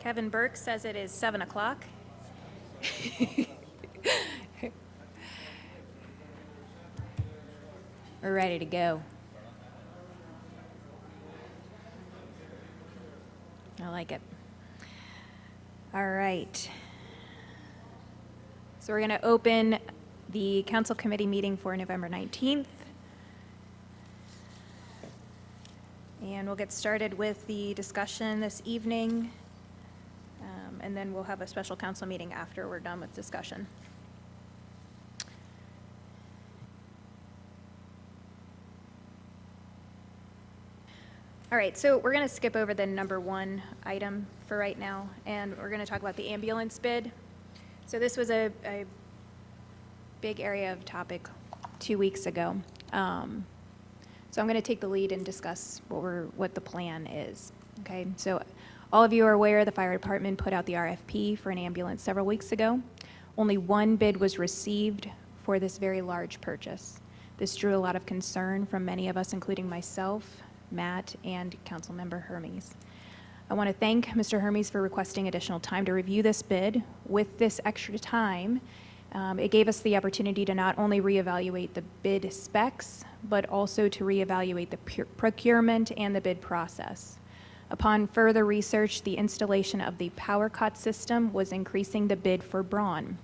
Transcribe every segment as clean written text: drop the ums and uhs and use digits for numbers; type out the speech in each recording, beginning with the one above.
Kevin Burke says it is 7 o'clock. We're ready to go. I like it. All right. So we're going to open the council committee meeting for November 19th. And we'll get started with the discussion this evening. And then we'll have a special council meeting after we're done with discussion. All right, so we're going to skip over the number one item for right now, and we're going to talk about the ambulance bid. So this was a big area of topic 2 weeks ago. So I'm going to take the lead and discuss what the plan is. Okay, so all of you are aware the fire department put out the RFP for an ambulance several weeks ago. Only one bid was received for this very large purchase. This drew a lot of concern from many of us, including myself, Matt, and Councilmember Hermes. I want to thank Mr. Hermes for requesting additional time to review this bid. With this extra time, it gave us the opportunity to not only reevaluate the bid specs, but also to reevaluate the procurement and the bid process. Upon further research, the installation of the PowerCot system was increasing the bid for Braun.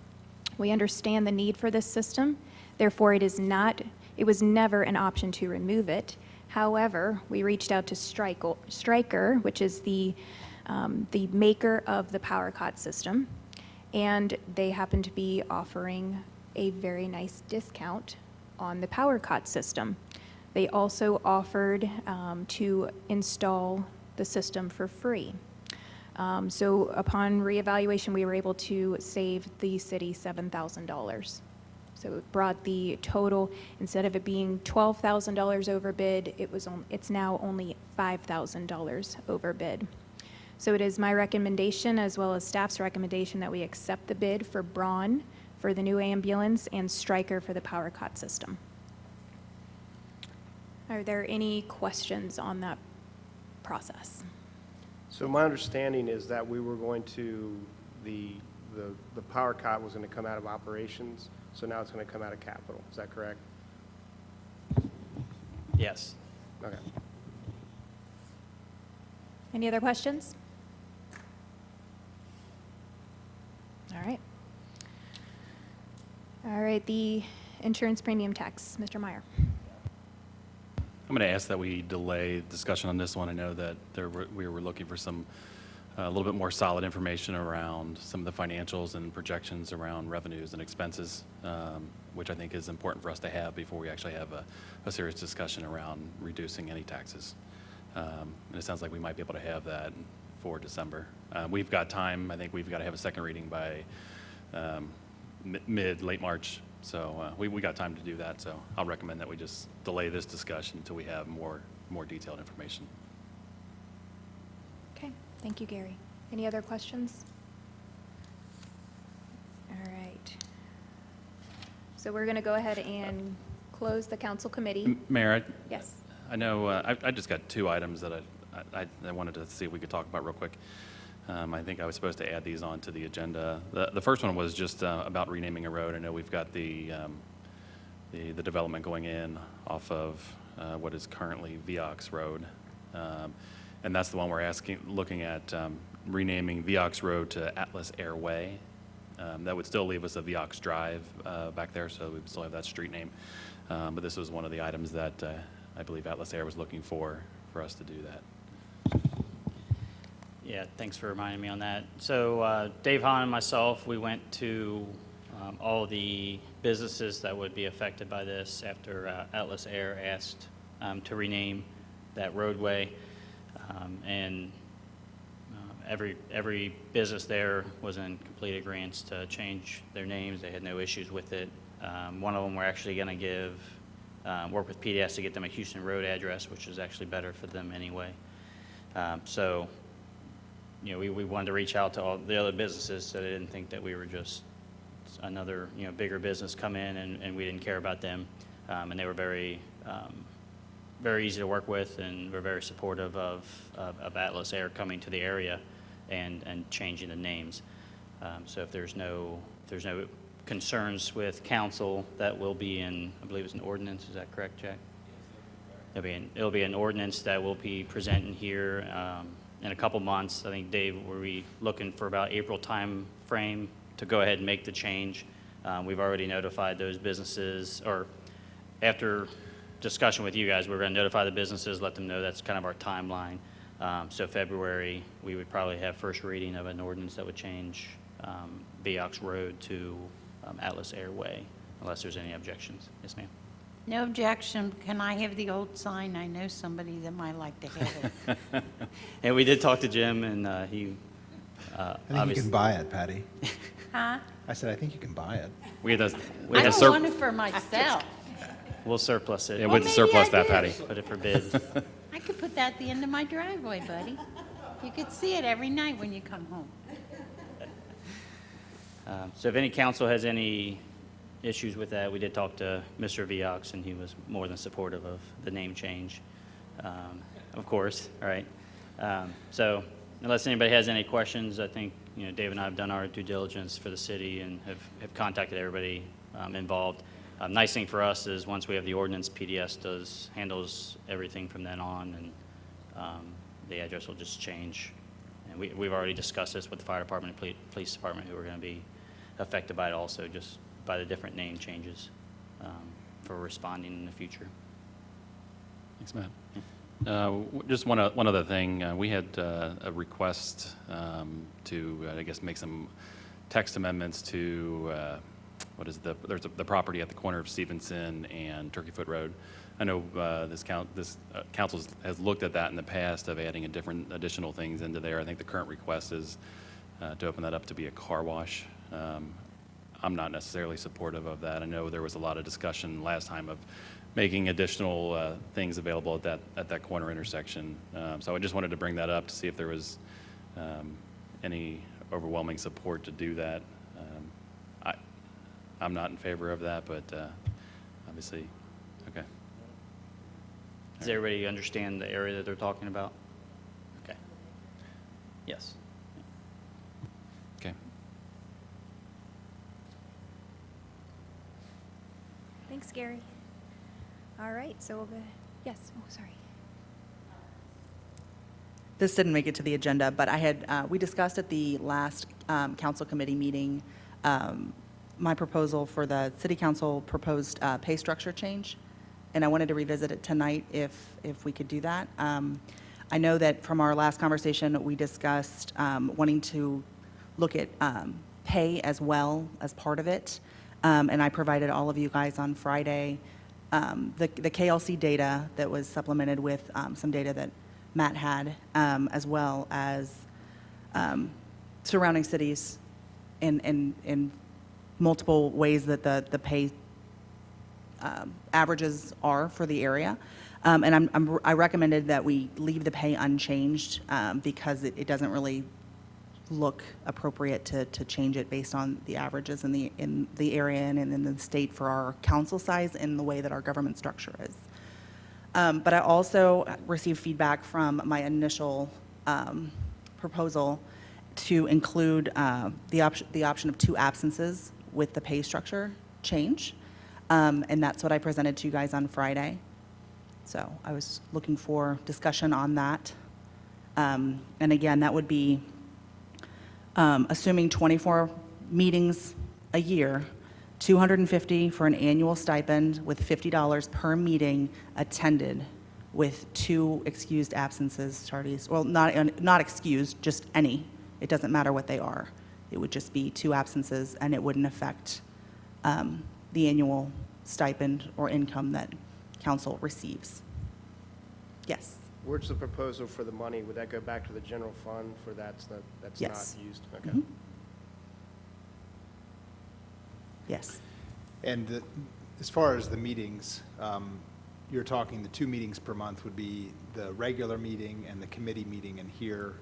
We understand the need for this system, therefore it was never an option to remove it. However, we reached out to Stryker, which is the maker of the PowerCot system, and they happen to be offering a very nice discount on the PowerCot system. They also offered to install the system for free. So upon reevaluation, we were able to save the city $7,000. So it brought the total, instead of it being $12,000 over bid, it's now only $5,000 over bid. So it is my recommendation, as well as staff's recommendation, that we accept the bid for Braun for the new ambulance and Stryker for the PowerCot system. Are there any questions on that process? So my understanding is that we were going to, the PowerCot was going to come out of operations, so now it's going to come out of capital. Is that correct? Yes. Okay. Any other questions? All right. All right, the insurance premium tax, Mr. Meyer. I'm going to ask that we delay discussion on this one. I know that we were looking for a little bit more solid information around some of the financials and projections around revenues and expenses, which I think is important for us to have before we actually have a serious discussion around reducing any taxes. And it sounds like we might be able to have that for December. We've got time. I think we've got to have a second reading by late March. So we got time to do that. So I'll recommend that we just delay this discussion until we have more detailed information. Okay, thank you, Gary. Any other questions? All right. So we're going to go ahead and close the council committee. Mayor, Yes. I know I just got two items that I wanted to see if we could talk about real quick. I think I was supposed to add these on to the agenda. The first one was just about renaming a road. I know we've got the development going in off of what is currently Vioxx Road. And that's the one we're looking at renaming Vioxx Road to Atlas Air Way. That would still leave us a Vioxx Drive back there, so we would still have that street name. But this was one of the items that I believe Atlas Air was looking for us to do that. Yeah, thanks for reminding me on that. So Dave Hahn and myself, we went to all the businesses that would be affected by this after Atlas Air asked to rename that roadway. And every business there was in complete agreement to change their names. They had no issues with it. One of them we're actually going to work with PDS to get them a Houston Road address, which is actually better for them anyway. So, you know, we wanted to reach out to all the other businesses so they didn't think that we were just another, bigger business come in and we didn't care about them. And they were very easy to work with, and we're very supportive of Atlas Air coming to the area. and changing the names. So if there's no concerns with council, that will be in, I believe it's an ordinance, is that correct, Jack? It'll be an ordinance that we'll be presenting here in a couple months. I think, Dave, were we looking for about April time frame to go ahead and make the change? We've already notified those businesses, or after discussion with you guys, we're going to notify the businesses, let them know that's kind of our timeline. So February, we would probably have first reading of an ordinance that would change Vioxx Road to Atlas Airway, unless there's any objections. Yes, ma'am. No objection. Can I have the old sign? I know somebody that might like to have it. And we did talk to Jim, and he I think you obviously. can buy it, Patty. Huh? I said, I think you can buy it. We had to, I don't want it for myself. We'll surplus it. yeah, Well, we'd maybe surplus I that, do. Patty. Put it for bid. I could put that at the end of my driveway, buddy. You could see it every night when you come home. So if any council has any issues with that, we did talk to Mr. Vioxx, and he was more than supportive of the name change, of course, all right? So unless anybody has any questions, I think, Dave and I have done our due diligence for the city and have contacted everybody involved. Nice thing for us is once we have the ordinance, PDS handles everything from then on, and the address will just change. And we've already discussed this with the fire department and police department, who are going to be affected by it also, just by the different name changes for responding in the future. Thanks, Matt. Just one other thing. We had a request to, I guess, make some text amendments to, there's the property at the corner of Stevenson and Turkeyfoot Road. I know this council has looked at that in the past of adding additional things into there. I think the current request is to open that up to be a car wash. I'm not necessarily supportive of that. I know there was a lot of discussion last time of making additional things available at that corner intersection. So I just wanted to bring that up to see if there was any overwhelming support to do that. I'm not in favor of that, but obviously, okay. Does everybody understand the area that they're talking about? Okay. Yes. Okay. Thanks, Gary. All right, so we'll go, yes, oh, sorry. This didn't make it to the agenda, but we discussed at the last council committee meeting my proposal for the city council proposed pay structure change, and I wanted to revisit it tonight if we could do that. I know that from our last conversation, we discussed wanting to look at pay as well as part of it, and I provided all of you guys on Friday the KLC data that was supplemented with some data that Matt had, as well as surrounding cities in multiple ways that the pay averages are for the area. And I recommended that we leave the pay unchanged because it doesn't really look appropriate to change it based on the averages in the area and in the state for our council size and the way that our government structure is. But I also received feedback from my initial proposal to include the option of 2 absences with the pay structure change. And that's what I presented to you guys on Friday. So I was looking for discussion on that. And again, that would be assuming 24 meetings a year, $250 for an annual stipend with $50 per meeting attended with 2 excused absences, tardies. Well, not excused, just any. It doesn't matter what they are. It would just be 2 absences, and it wouldn't affect the annual stipend or income that council receives. Yes. Where's the proposal for the money? Would that go back to the general fund for that's Yes. not used? Okay. Mhm. Yes. And as far as the meetings, you're talking the 2 meetings per month would be the regular meeting and the committee meeting, and here,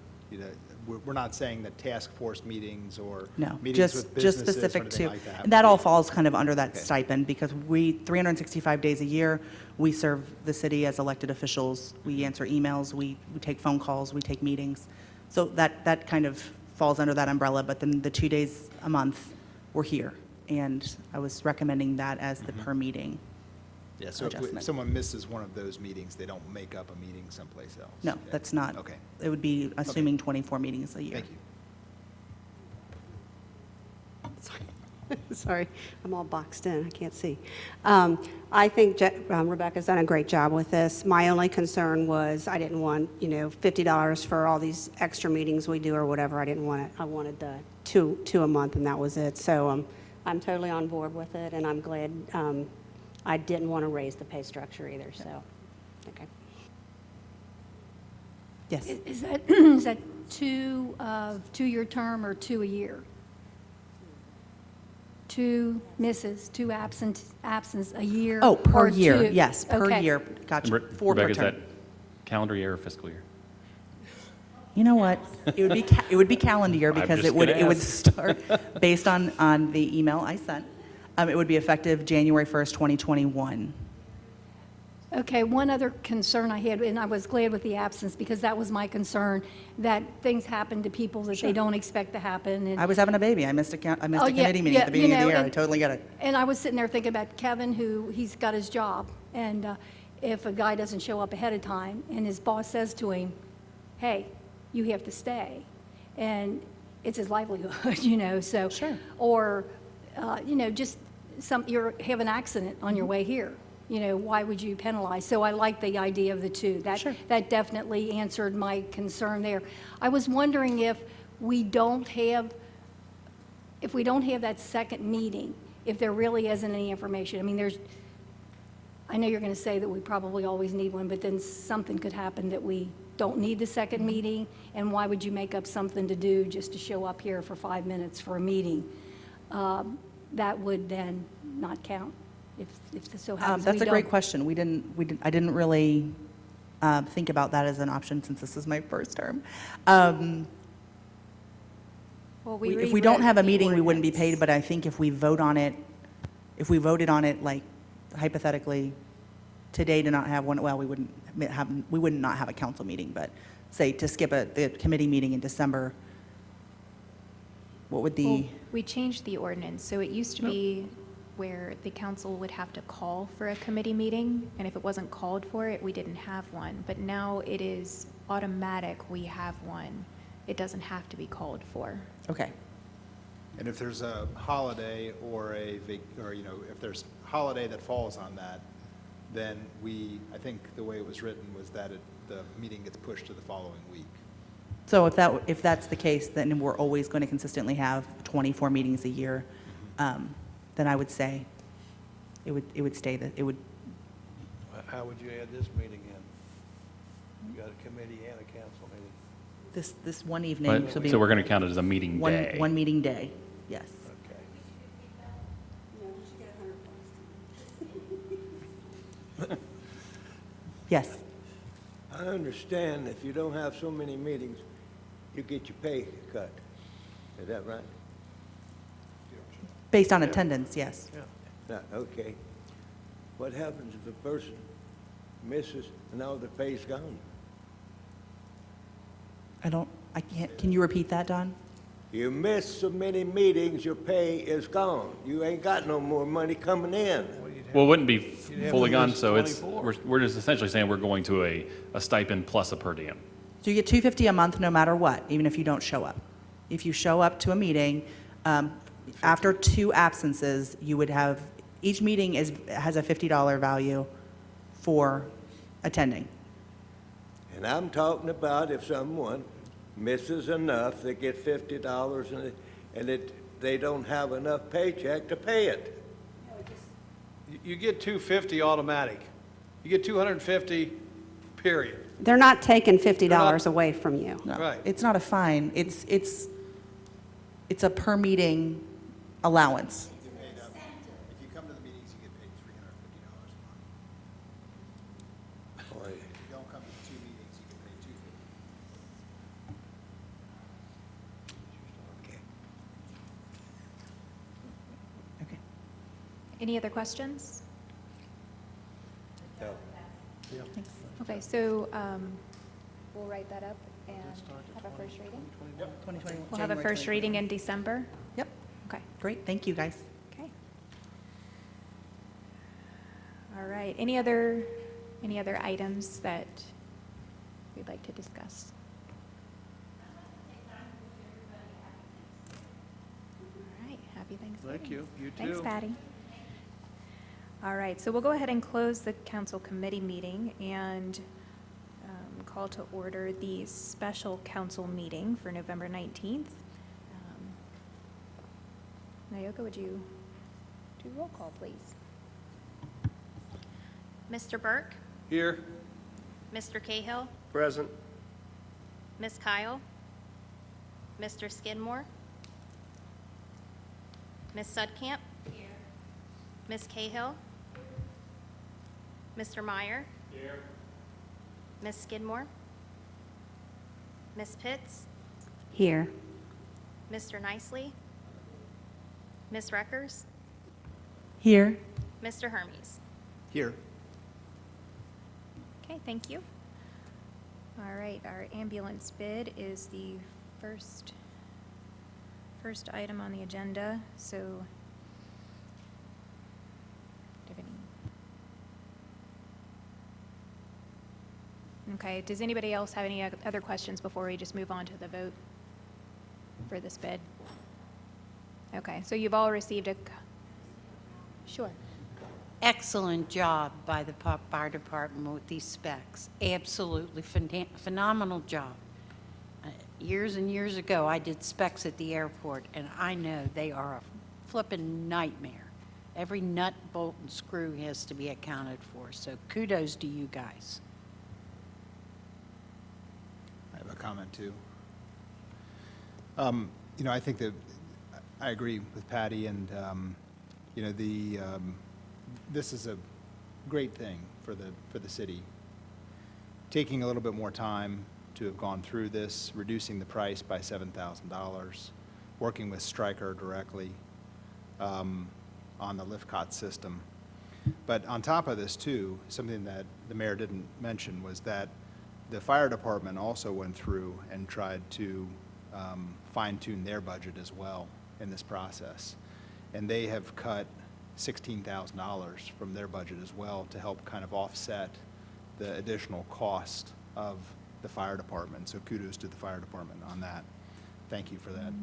we're not saying that task force meetings or No, meetings with just businesses or specific anything to, like that. and that all falls kind of under that Okay. stipend, because 365 days a year, we serve the city as elected officials. We answer emails, we take phone calls, we take meetings. So that kind of falls under that umbrella, but then the 2 days a month were here. And I was recommending that as the per meeting. Yeah, so if adjustment. someone misses one of those meetings, they don't make up a meeting someplace else? No, Okay. that's not. Okay, It would be assuming 24 meetings a year. thank you. Sorry, I'm all boxed in, I can't see. I think Rebecca's done a great job with this. My only concern was I didn't want, $50 for all these extra meetings we do or whatever. I didn't want it. I wanted the two a month, and that was it. So I'm totally on board with it, and I'm glad I didn't want to raise the pay structure either, so, okay. Yes. Is that two-year term or 2 a year? 2 misses, 2 absence a year? Oh, per or year, 2? yes, per Okay. year. Gotcha. 4 per Rebecca, is that term. calendar year or fiscal year? You know what? It would be calendar year I'm because just it would gonna ask. start based on the email I sent. It would be effective January 1st, 2021. Okay, one other concern I had, and I was glad with the absence, because that was my concern, that things happen to people that they don't expect to happen. And I was having a baby. I missed a Oh, yeah, committee meeting at the yeah, you beginning of the know, year. I and- totally get it. And I was sitting there thinking about Kevin, who, he's got his job, and if a guy doesn't show up ahead of time, and his boss says to him, hey, you have to stay, and it's his livelihood, so. Sure. Or, just you have an accident on your way here, why would you penalize? So I like the idea of the 2. Sure. That definitely answered my concern there. I was wondering if we don't have that second meeting, if there really isn't any information. I mean, I know you're going to say that we probably always need one, but then something could happen that we don't need the second meeting, and why would you make up something to do just to show up here for 5 minutes for a meeting? That would then not count, if this so happens we That's a great don't. question. I didn't really think about that as an option since this is my first term. Well, If we don't rewrote have a the meeting, we wouldn't be ordinance. paid, but I think if we voted on it, like hypothetically, today to not have one, well, we wouldn't not have a council meeting, but say to skip the committee meeting in December, what would Well, the, we changed the ordinance, so it used to be where the council would have to call for a committee meeting, and if it wasn't called for it, we didn't have one. But now it is automatic, we have one. It doesn't have to be called for. okay. And if there's a holiday or if there's a holiday that falls on that, then I think the way it was written was that the meeting gets pushed to the following week. So if that's the case, then we're always going to consistently have 24 meetings a year. Then I would say it would stay that, it would, How would you add this meeting in? You got a committee and a council meeting. this one evening, But- so be So we're going to count it as a meeting day. one meeting day, yes. Okay. Yes, I understand if you don't have so many meetings, you get your pay cut. Is that right? based on attendance, yes. No, okay. What happens if a person misses and all the pay's gone? I can't, can you repeat that, Don? You miss so many meetings, your pay is gone. You ain't got no more money coming in. Well, it wouldn't be have fully at gone, least so it's, 24. we're just essentially saying we're going to a stipend plus a per diem. So you get $250 a month no matter what, even if you don't show up. If you show up to a meeting, after 2 absences, you would have, each meeting has a $50 value for attending. And I'm talking about if someone misses enough, they get $50 and they don't have enough paycheck to pay it. You get 250 automatic. You get 250, period. They're not taking They're $50 not- away from you. No, Right. it's not a fine, it's a per meeting allowance. You get paid up. If you come to the meetings, you get paid $350 a month. Boy, If you don't come to the 2 meetings, you get paid $250. okay. Okay. Any other questions? No. Okay, so we'll write that up and have a first reading? 2021. We'll have a January first reading in December? Yep, Okay. great, thank you, guys. Okay. All right, any other items that we'd like to discuss? All right, happy Thanksgiving. Thank you. You Thanks, too. Patty. All right, so we'll go ahead and close the council committee meeting and call to order the special council meeting for November 19th. Nayoka, would you do roll call, please? Mr. Burke, Here. Mr. Cahill, Present. Miss Kyle, Mr. Skidmore, Miss Sudkamp, Miss Cahill, Mr. Meyer, Miss Skidmore, Miss Pitts, Here. Mr. Nicely, Miss Reckers, Here. Mr. Hermes. Here. Okay, thank you. All right, our ambulance bid is the first item on the agenda, so do you have any? Okay, does anybody else have any other questions before we just move on to the vote for this bid? Okay, so you've all received sure. Excellent job by the fire department with these specs. Absolutely phenomenal job. Years and years ago, I did specs at the airport, and I know they are a flippin' nightmare. Every nut, bolt, and screw has to be accounted for, so kudos to you guys. I have a comment too. I think that I agree with Patty, and this is a great thing for the city. Taking a little bit more time to have gone through this, reducing the price by $7,000, working with Stryker directly on the Lifcot system. But on top of this too, something that the mayor didn't mention was that the fire department also went through and tried to fine-tune their budget as well in this process. And they have cut $16,000 from their budget as well to help kind of offset the additional cost of the fire department. So kudos to the fire department on that. Thank you for that.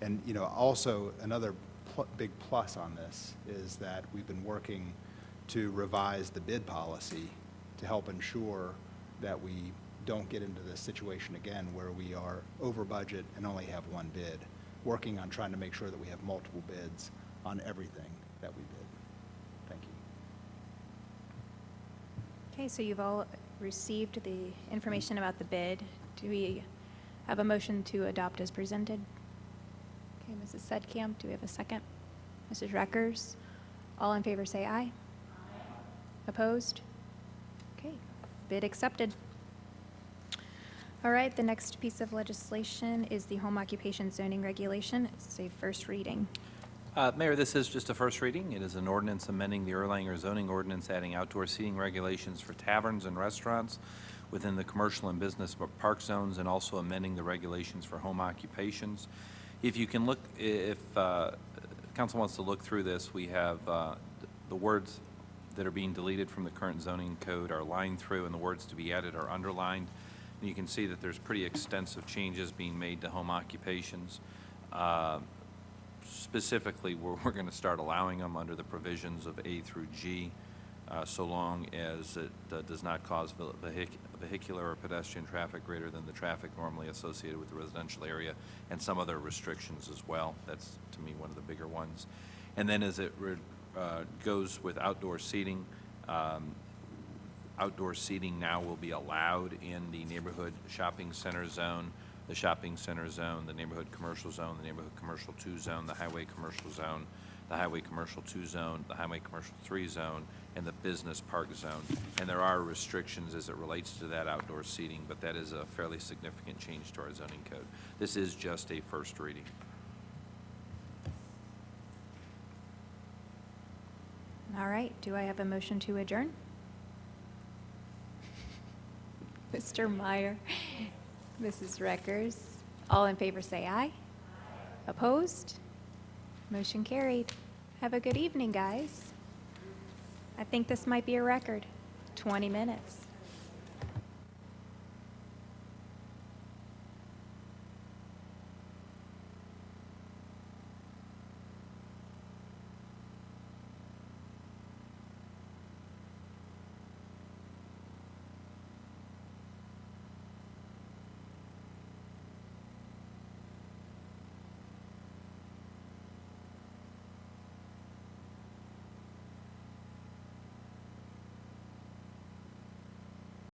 And also another big plus on this is that we've been working to revise the bid policy to help ensure that we don't get into this situation again where we are over budget and only have one bid. Working on trying to make sure that we have multiple bids on everything that we bid. Thank you. Okay, so you've all received the information about the bid. Do we have a motion to adopt as presented? Okay, Mrs. Sedkamp, do we have a second? Mrs. Reckers? All in favor say aye. Aye. Opposed? Okay, bid accepted. All right, the next piece of legislation is the home occupation zoning regulation. It's a first reading. Mayor, this is just a first reading. It is an ordinance amending the Erlanger zoning ordinance, adding outdoor seating regulations for taverns and restaurants within the commercial and business park zones, and also amending the regulations for home occupations. If you can look, if council wants to look through this, we have the words that are being deleted from the current zoning code are lined through, and the words to be added are underlined. And you can see that there's pretty extensive changes being made to home occupations. Specifically, we're going to start allowing them under the provisions of A through G, so long as it does not cause vehicular or pedestrian traffic greater than the traffic normally associated with the residential area, and some other restrictions as well. That's, to me, one of the bigger ones. And then as it goes with outdoor seating, outdoor seating now will be allowed in the neighborhood shopping center zone, the shopping center zone, the neighborhood commercial zone, the neighborhood commercial 2 zone, the highway commercial zone, the highway commercial 2 zone, the highway commercial 3 zone, and the business park zone. And there are restrictions as it relates to that outdoor seating, but that is a fairly significant change to our zoning code. This is just a first reading. All right, do I have a motion to adjourn? Mr. Meyer. Mrs. Reckers. All in favor say aye. Opposed? Motion carried. Have a good evening, guys. I think this might be a record, 20 minutes.